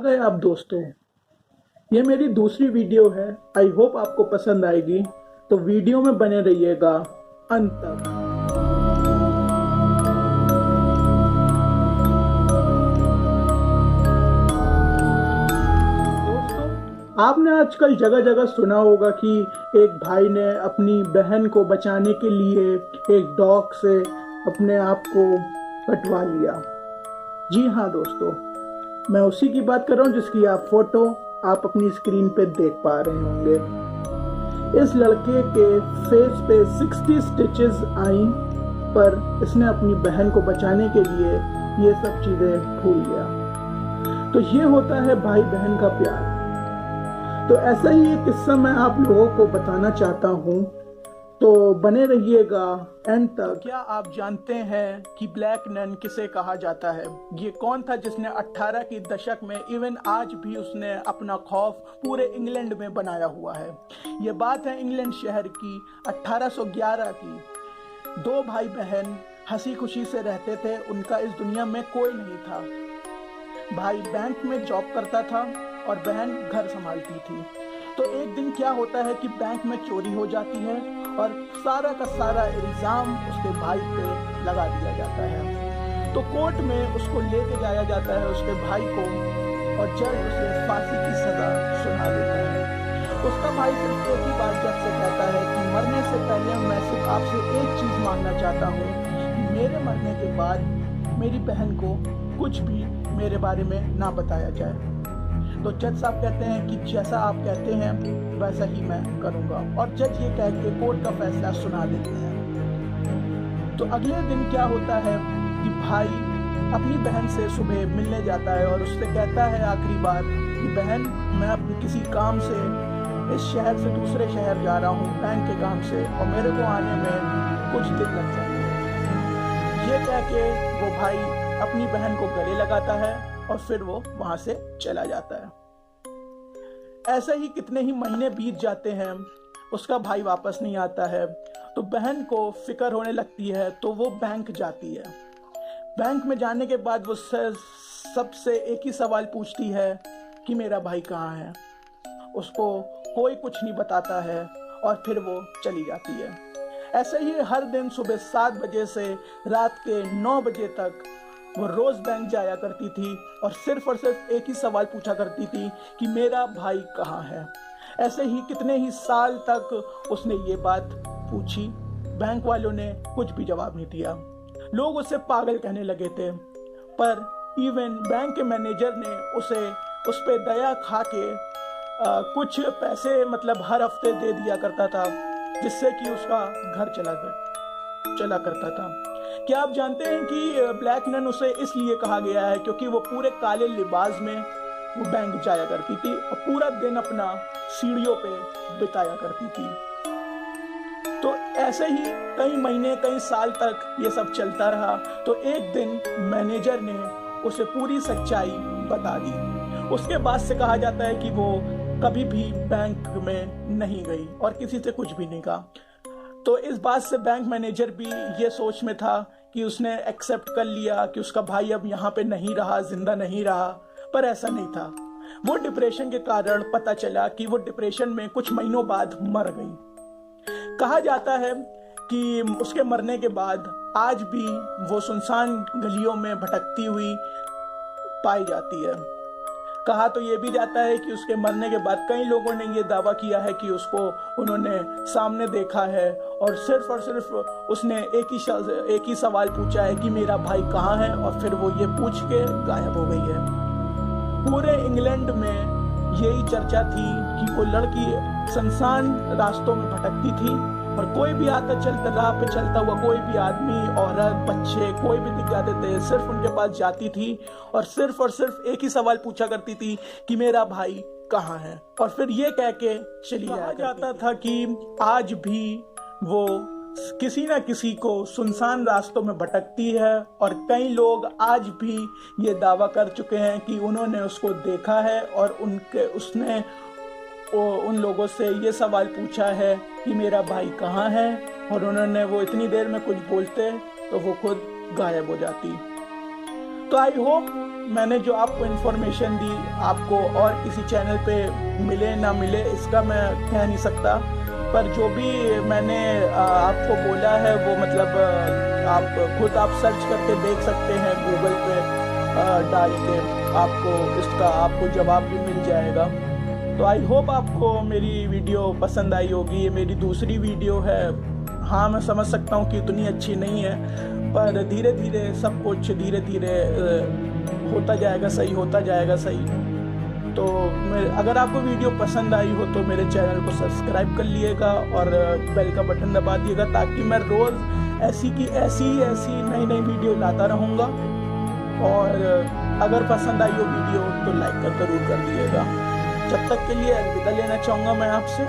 अरे आप दोस्तों, ये मेरी दूसरी वीडियो है। आई होप आपको पसंद आएगी, तो वीडियो में बने रहिएगा अंत तक। दोस्तों, आपने आजकल जगह जगह सुना होगा कि एक भाई ने अपनी बहन को बचाने के लिए एक डॉग से अपने आप को कटवा लिया। जी हाँ दोस्तों, मैं उसी की बात कर रहा हूँ जिसकी आप फोटो आप अपनी स्क्रीन पे देख पा रहे होंगे। इस लड़के के फेस पे 60 स्टिचेस आई, पर इसने अपनी बहन को बचाने के लिए ये सब चीजें भूल गया। तो ये होता है भाई बहन का प्यार। तो ऐसा ही एक किस्सा मैं आप लोगों को बताना चाहता हूँ, तो बने रहिएगा एंड तक। क्या आप जानते हैं कि ब्लैक नन किसे कहा जाता है? ये कौन था जिसने 18 की दशक में इवन आज भी उसने अपना खौफ पूरे इंग्लैंड में बनाया हुआ है। ये बात है इंग्लैंड शहर की 1811 की। दो भाई बहन हंसी खुशी से रहते थे, उनका इस दुनिया में कोई नहीं था। भाई बैंक में जॉब करता था और बहन घर संभालती थी। तो एक दिन क्या होता है कि बैंक में चोरी हो जाती है और सारा का सारा इल्जाम उसके भाई पे लगा दिया जाता है। तो कोर्ट में उसको लेके जाया जाता है, उसके भाई को, और जज उसे फांसी की सजा सुना देता है। उसका भाई सिर्फ एक ही बात जज से कहता है कि मरने से पहले मैं सिर्फ आपसे एक चीज मांगना चाहता हूँ कि मेरे मरने के बाद मेरी बहन को कुछ भी मेरे बारे में ना बताया जाए। तो जज साहब कहते हैं कि जैसा आप कहते हैं वैसा ही मैं करूंगा, और जज ये कह के कोर्ट का फैसला सुना देते हैं। तो अगले दिन क्या होता है कि भाई अपनी बहन से सुबह मिलने जाता है और उससे कहता है आखिरी बार कि बहन, मैं अपने किसी काम से इस शहर से दूसरे शहर जा रहा हूँ बैंक के काम से, और मेरे को आने में कुछ दिन लग जाएंगे। ये कह के वो भाई अपनी बहन को गले लगाता है और फिर वो वहां से चला जाता है। ऐसे ही कितने ही महीने बीत जाते हैं, उसका भाई वापस नहीं आता है। तो बहन को फिक्र होने लगती है, तो वो बैंक जाती है। बैंक में जाने के बाद वो सबसे एक ही सवाल पूछती है कि मेरा भाई कहाँ है। उसको कोई कुछ नहीं बताता है और फिर वो चली जाती है। ऐसे ही हर दिन सुबह 7 बजे से रात के 9 बजे तक वो रोज बैंक जाया करती थी और सिर्फ एक ही सवाल पूछा करती थी कि मेरा भाई कहाँ है। ऐसे ही कितने ही साल तक उसने ये बात पूछी। बैंक वालों ने कुछ भी जवाब नहीं दिया। लोग उसे पागल कहने लगे थे, पर इवन बैंक के मैनेजर ने उस पे दया खा के कुछ पैसे मतलब हर हफ्ते दे दिया करता था, जिससे कि उसका घर चला करता था। क्या आप जानते हैं कि ब्लैक नन उसे इसलिए कहा गया है क्योंकि वो पूरे काले लिबास में वो बैंक जाया करती थी और पूरा दिन अपना सीढ़ियों पे बिताया करती थी। तो ऐसे ही कई महीने कई साल तक ये सब चलता रहा। तो एक दिन मैनेजर ने उसे पूरी सच्चाई बता दी। उसके बाद से कहा जाता है कि वो कभी भी बैंक में नहीं गई और किसी से कुछ भी नहीं कहा। तो इस बात से बैंक मैनेजर भी ये सोच में था कि उसने एक्सेप्ट कर लिया कि उसका भाई अब यहाँ पे नहीं रहा, जिंदा नहीं रहा, पर ऐसा नहीं था। वो डिप्रेशन के कारण पता चला कि वो डिप्रेशन में कुछ महीनों बाद मर गई। कहा जाता है कि उसके मरने के बाद आज भी वो सुनसान गलियों में भटकती हुई पाई जाती है। कहा तो ये भी जाता है कि उसके मरने के बाद कई लोगों ने ये दावा किया है कि उसको उन्होंने सामने देखा है और सिर्फ उसने एक ही सवाल पूछा है कि मेरा भाई कहाँ है, और फिर वो ये पूछ के गायब हो गई है। पूरे इंग्लैंड में यही चर्चा थी कि वो लड़की सुनसान रास्तों में भटकती थी और कोई भी राह पे चलता हुआ कोई भी आदमी, औरत, बच्चे कोई भी दिख जाते थे, सिर्फ उनके पास जाती थी और सिर्फ एक ही सवाल पूछा करती थी कि मेरा भाई कहाँ है, और फिर ये कह के चली जाता था कि आज भी वो किसी ना किसी को सुनसान रास्तों में भटकती है। और कई लोग आज भी ये दावा कर चुके हैं कि उन्होंने उसको देखा है और उसने उन लोगों से ये सवाल पूछा है कि मेरा भाई कहाँ है, और उन्होंने वो इतनी देर में कुछ बोलते तो वो खुद गायब हो जाती। तो आई होप मैंने जो आपको इन्फॉर्मेशन दी आपको और किसी चैनल पे मिले ना मिले इसका मैं कह नहीं सकता, पर जो भी मैंने आपको बोला है वो मतलब आप खुद आप सर्च करके देख सकते हैं गूगल पे डाल के, आपको इसका आपको जवाब भी मिल जाएगा। तो आई होप आपको मेरी वीडियो पसंद आई होगी। ये मेरी दूसरी वीडियो है। हाँ, मैं समझ सकता हूँ कि इतनी अच्छी नहीं है, पर धीरे धीरे सब कुछ धीरे धीरे होता जाएगा सही, होता जाएगा सही। तो अगर आपको वीडियो पसंद आई हो तो मेरे चैनल को सब्सक्राइब कर लिएगा और बेल का बटन दबा दिएगा, ताकि मैं रोज़ ऐसी नई नई वीडियो लाता रहूँगा। और अगर पसंद आई हो वीडियो तो लाइक ज़रूर कर दिएगा। जब तक के लिए अलविदा लेना चाहूँगा मैं आपसे।